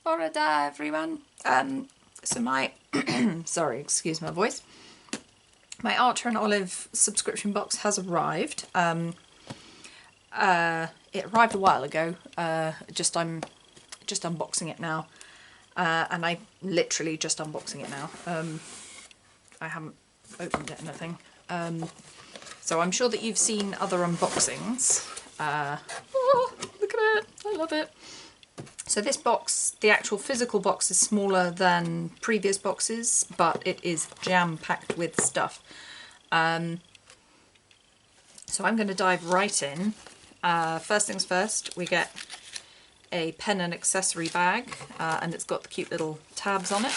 Florida, everyone. So my, sorry, excuse my voice. My Archer and Olive subscription box has arrived. It arrived a while ago. I'm just unboxing it now, and I literally just unboxing it now. I haven't opened it or anything. So I'm sure that you've seen other unboxings. Oh, look at it! I love it. So this box, the actual physical box, is smaller than previous boxes, but it is jam-packed with stuff. So I'm going to dive right in. First things first, we get a pen and accessory bag, and it's got the cute little tabs on it.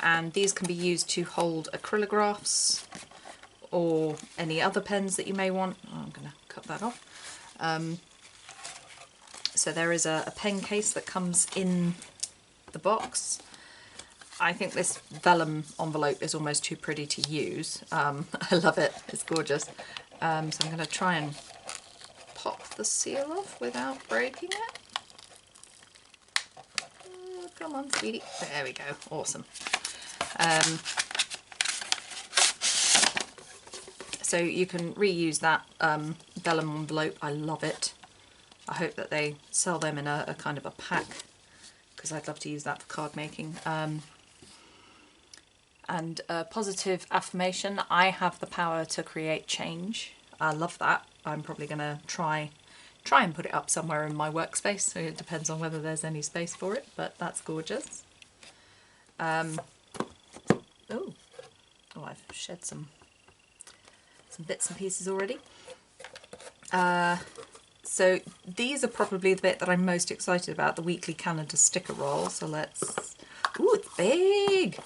And these can be used to hold acrylographs or any other pens that you may want. Oh, I'm going to cut that off. So there is a pen case that comes in the box. I think this vellum envelope is almost too pretty to use. I love it, it's gorgeous. So I'm going to try and pop the seal off without breaking it. Oh, come on, sweetie. There we go, awesome. So you can reuse that vellum envelope. I love it. I hope that they sell them in a kind of a pack, because I'd love to use that for card making. And positive affirmation, I have the power to create change. I love that. I'm probably going to try and put it up somewhere in my workspace, so it depends on whether there's any space for it, but that's gorgeous. Oh, I've shed some bits and pieces already. So these are probably the bit that I'm most excited about, the weekly calendar sticker roll. So let's, ooh, it's big!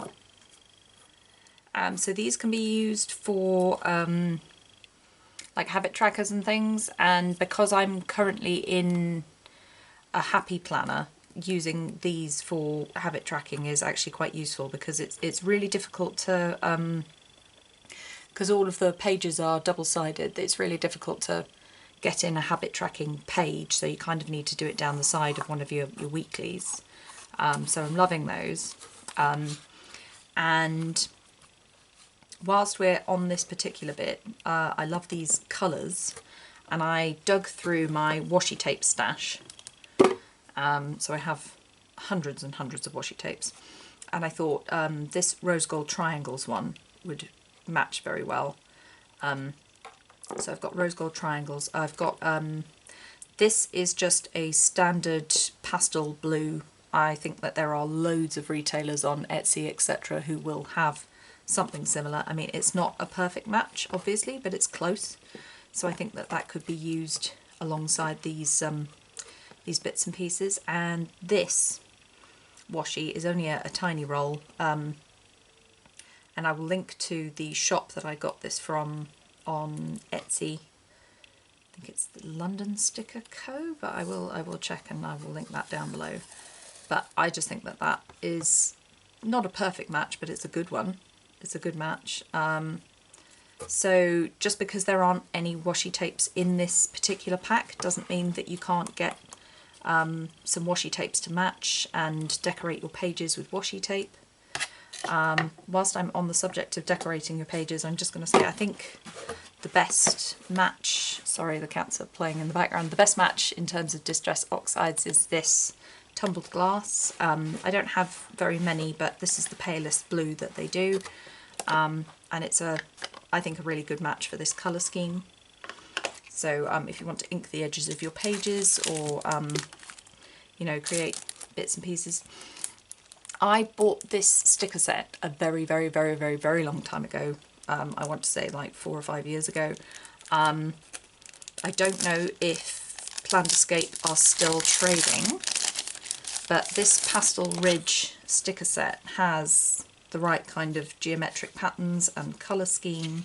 So these can be used for like habit trackers and things, and because I'm currently in a happy planner, using these for habit tracking is actually quite useful, because it's really difficult to, because all of the pages are double-sided, it's really difficult to get in a habit tracking page, so you kind of need to do it down the side of one of your weeklies. So I'm loving those. And whilst we're on this particular bit, I love these colours, and I dug through my washi tape stash. So I have hundreds and hundreds of washi tapes, and I thought this rose gold triangles one would match very well. So I've got rose gold triangles. I've got this is just a standard pastel blue. I think that there are loads of retailers on Etsy, etc., who will have something similar. I mean, it's not a perfect match, obviously, but it's close. So I think that that could be used alongside these bits and pieces. And this washi is only a tiny roll, and I will link to the shop that I got this from on Etsy. I think it's the London Sticker Co, but I will check and I will link that down below. But I just think that that is not a perfect match, but it's a good one. It's a good match. So just because there aren't any washi tapes in this particular pack doesn't mean that you can't get some washi tapes to match and decorate your pages with washi tape. Whilst I'm on the subject of decorating your pages, I'm just going to say I think the best match, sorry the cats are playing in the background, the best match in terms of distress oxides is this tumbled glass. I don't have very many, but this is the palest blue that they do, and it's I think a really good match for this colour scheme. So if you want to ink the edges of your pages, or you know, create bits and pieces. I bought this sticker set a very long time ago. I want to say like 4 or 5 years ago. I don't know if Planderscape are still trading, but this Pastel Ridge sticker set has the right kind of geometric patterns and colour scheme.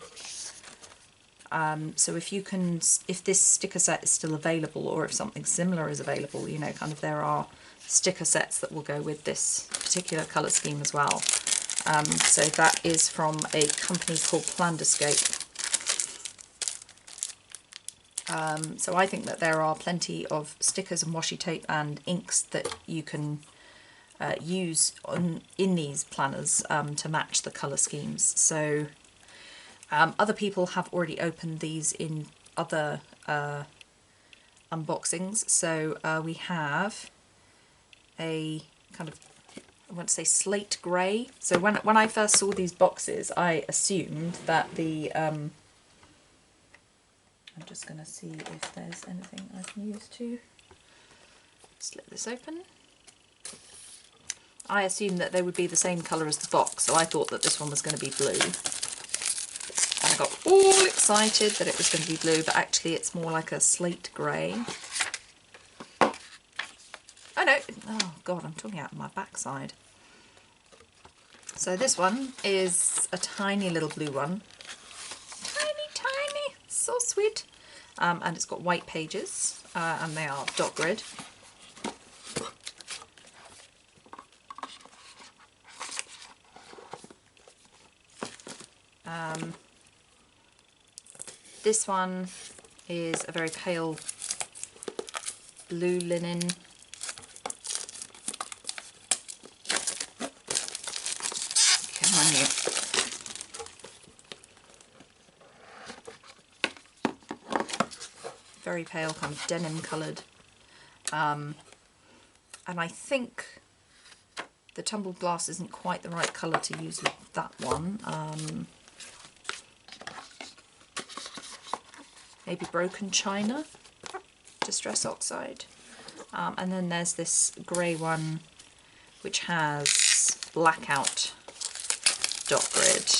So if this sticker set is still available, or if something similar is available, you know, kind of there are sticker sets that will go with this particular colour scheme as well. So that is from a company called Planderscape. So I think that there are plenty of stickers and washi tape and inks that you can use in these planners to match the colour schemes. So other people have already opened these in other unboxings. So we have a kind of, I want to say slate grey. So when I first saw these boxes, I assumed that the I'm just going to see if there's anything I can use to slip this open. I assumed that they would be the same colour as the box, so I thought that this one was going to be blue. And I got all excited that it was going to be blue, but actually it's more like a slate grey. Oh no, oh god, I'm talking out of my backside. So this one is a tiny little blue one. Tiny, so sweet. And it's got white pages, and they are dot grid. This one is a very pale blue linen. Come on, you. Very pale, kind of denim coloured. And I think the tumbled glass isn't quite the right colour to use with that one. Maybe broken china, distress oxide. And then there's this grey one which has blackout dot grid.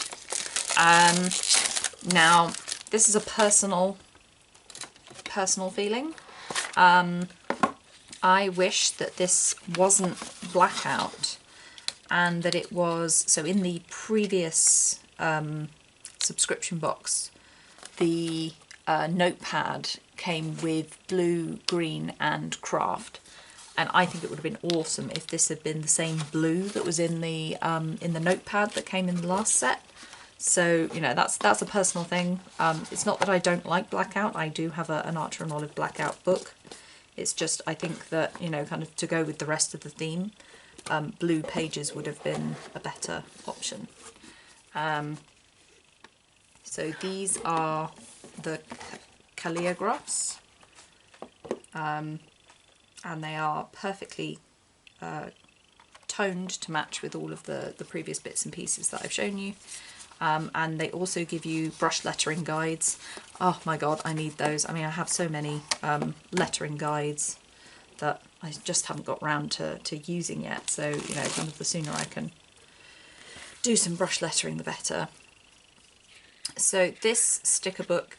Now this is a personal feeling. I wish that this wasn't blackout and that it was, so in the previous subscription box the notepad came with blue, green and craft, and I think it would have been awesome if this had been the same blue that was in the notepad that came in the last set. So, you know, that's a personal thing. It's not that I don't like blackout. I do have an Archer and Olive blackout book. It's just, I think that, you know, kind of to go with the rest of the theme, blue pages would have been a better option. So these are the Caleographs, and they are perfectly toned to match with all of the previous bits and pieces that I've shown you. And they also give you brush lettering guides. Oh my god, I need those. I mean, I have so many lettering guides that I just haven't got round to using yet, so, you know, kind of the sooner I can do some brush lettering the better. So this sticker book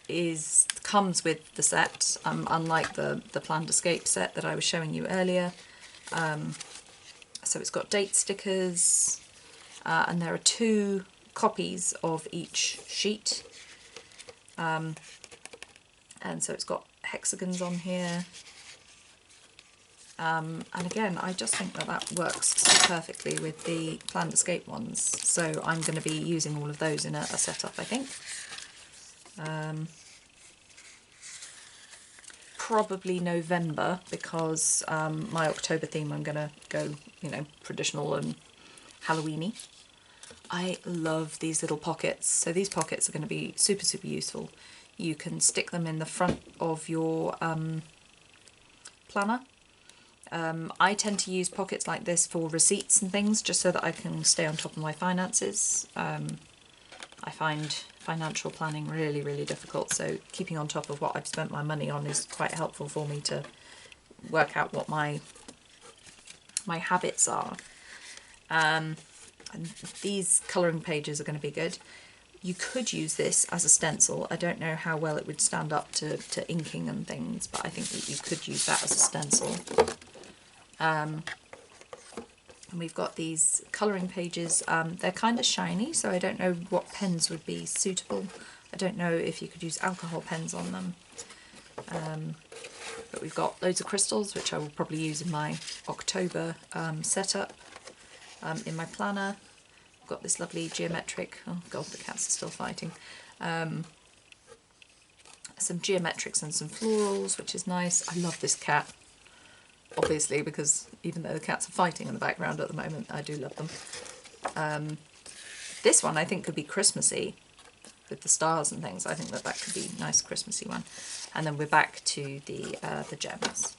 comes with the set, unlike the Planned Escape set that I was showing you earlier. So it's got date stickers, and there are 2 copies of each sheet. And so it's got hexagons on here. And again, I just think that works so perfectly with the Planned Escape ones. So I'm going to be using all of those in a setup, I think. Probably November, because my October theme I'm going to go, you know, traditional and Halloweeny. I love these little pockets. So these pockets are going to be super, super useful. You can stick them in the front of your planner. I tend to use pockets like this for receipts and things, just so that I can stay on top of my finances. I find financial planning really, really difficult, so keeping on top of what I've spent my money on is quite helpful for me to work out what my habits are. And these colouring pages are going to be good. You could use this as a stencil. I don't know how well it would stand up to inking and things, but I think that you could use that as a stencil. And we've got these colouring pages. They're kind of shiny, so I don't know what pens would be suitable. I don't know if you could use alcohol pens on them. But we've got loads of crystals, which I will probably use in my October setup. In my planner, I've got this lovely geometric, oh god, the cats are still fighting, some geometrics and some florals, which is nice. I love this cat, obviously, because even though the cats are fighting in the background at the moment, I do love them. This one I think could be Christmassy with the stars and things. I think that that could be a nice Christmassy one. And then we're back to the gems.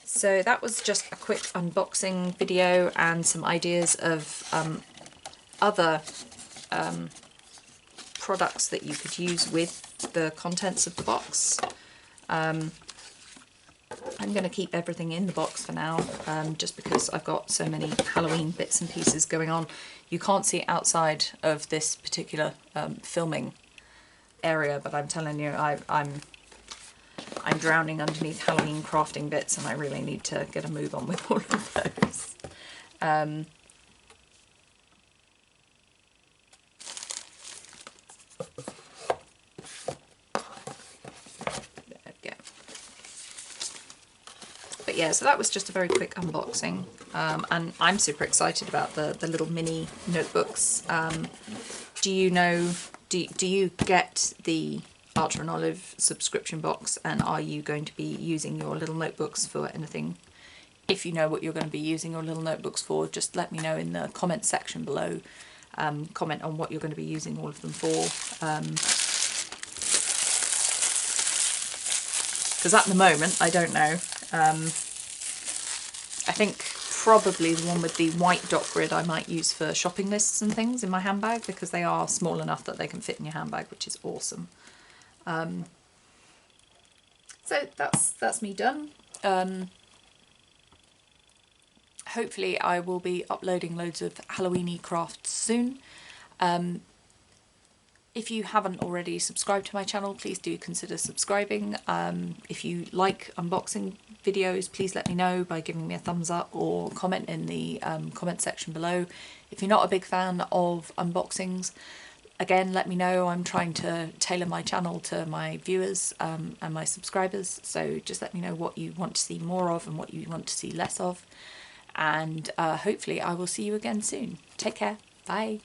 So that was just a quick unboxing video and some ideas of other products that you could use with the contents of the box. I'm going to keep everything in the box for now, just because I've got so many Halloween bits and pieces going on. You can't see outside of this particular filming area, but I'm telling you, I'm drowning underneath Halloween crafting bits, and I really need to get a move on with all of those. There we go. But yeah, so that was just a very quick unboxing, and I'm super excited about the little mini notebooks. Do you know, do you get the Archer and Olive subscription box, and are you going to be using your little notebooks for anything? If you know what you're going to be using your little notebooks for, just let me know in the comment section below. Comment on what you're going to be using all of them for. Because at the moment, I don't know. I think probably the one with the white dot grid I might use for shopping lists and things in my handbag, because they are small enough that they can fit in your handbag, which is awesome. So that's me done. Hopefully I will be uploading loads of Halloweeny crafts soon. If you haven't already subscribed to my channel, please do consider subscribing. If you like unboxing videos, please let me know by giving me a thumbs up or comment in the comment section below. If you're not a big fan of unboxings, again, let me know. I'm trying to tailor my channel to my viewers and my subscribers, so just let me know what you want to see more of and what you want to see less of. And hopefully I will see you again soon. Take care. Bye.